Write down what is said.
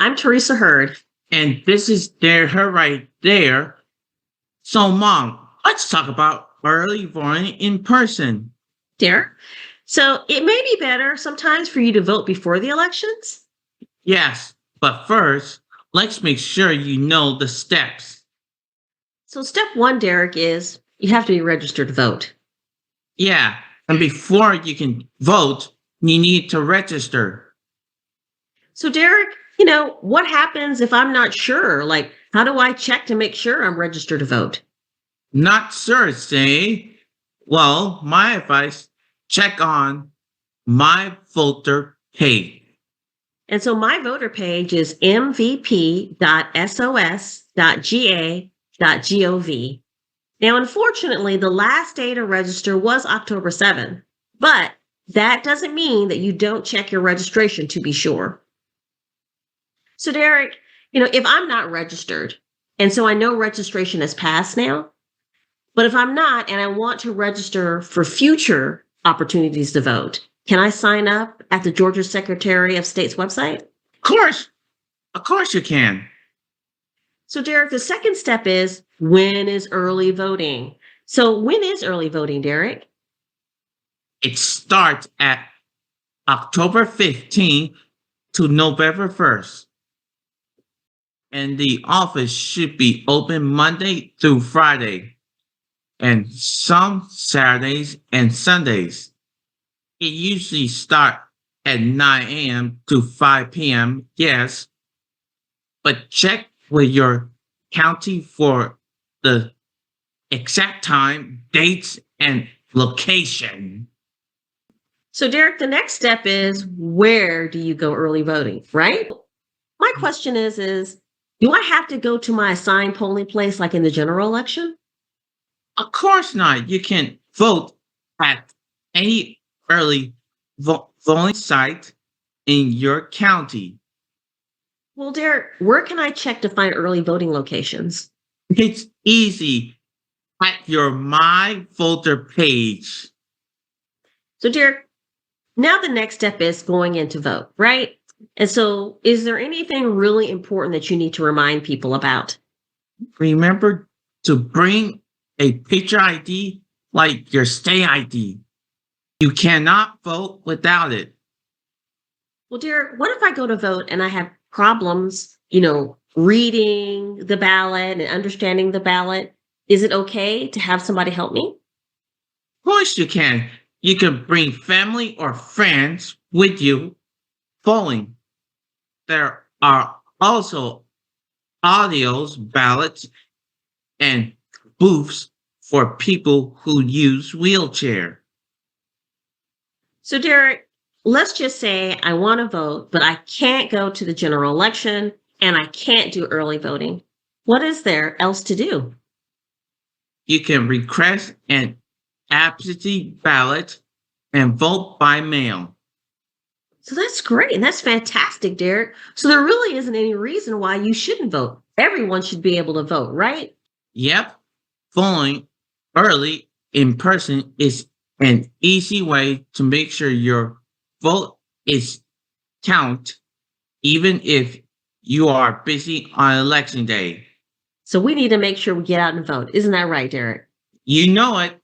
I'm Teresa Heard. And this is her right there. So, Mom, let's talk about early voting in person. Derek. So it may be better sometimes for you to vote before the elections. Yes, but first, let's make sure you know the steps. So step one, Derek, is you have to be registered to vote. Yeah, and before you can vote, you need to register. So Derek, what happens if I'm not sure? Like, how do I check to make sure I'm registered to vote? Not sure, say? Well, my advice, check on my voter page. And so my voter page is mvp.sos.ga.gov. Now, unfortunately, the last day to register was October 7th, but that doesn't mean that you don't check your registration to be sure. So Derek, if I'm not registered, and so I know registration has passed now, but if I'm not and I want to register for future opportunities to vote, can I sign up at the Georgia Secretary of State's website? Of course you can. So Derek, the second step is, when is early voting? So when is early voting, Derek? It starts at October 15th to November 1st. And the office should be open Monday through Friday and some Saturdays and Sundays. It usually starts at 9 a.m. to 5 p.m., yes, but check with your county for the exact time, dates, and location. So Derek, the next step is, where do you go early voting, right? My question is do I have to go to my assigned polling place like in the general election? Of course not. You can vote at any early voting site in your county. Well, Derek, where can I check to find early voting locations? It's easy at your My Voter page. So Derek, now the next step is going in to vote, right? And so is there anything really important that you need to remind people about? Remember to bring a picture ID like your state ID. You cannot vote without it. Well, Derek, what if I go to vote and I have problems, reading the ballot and understanding the ballot? Is it okay to have somebody help me? Of course you can. You can bring family or friends with you voting. There are also audios, ballots, and booths for people who use wheelchair. So Derek, let's just say I want to vote, but I can't go to the general election and I can't do early voting. What is there else to do? You can request an absentee ballot and vote by mail. So that's great. And that's fantastic, Derek. So there really isn't any reason why you shouldn't vote. Everyone should be able to vote, right? Yep, voting early in person is an easy way to make sure your vote is count, even if you are busy on election day. So we need to make sure we get out and vote. Isn't that right, Derek? You know it.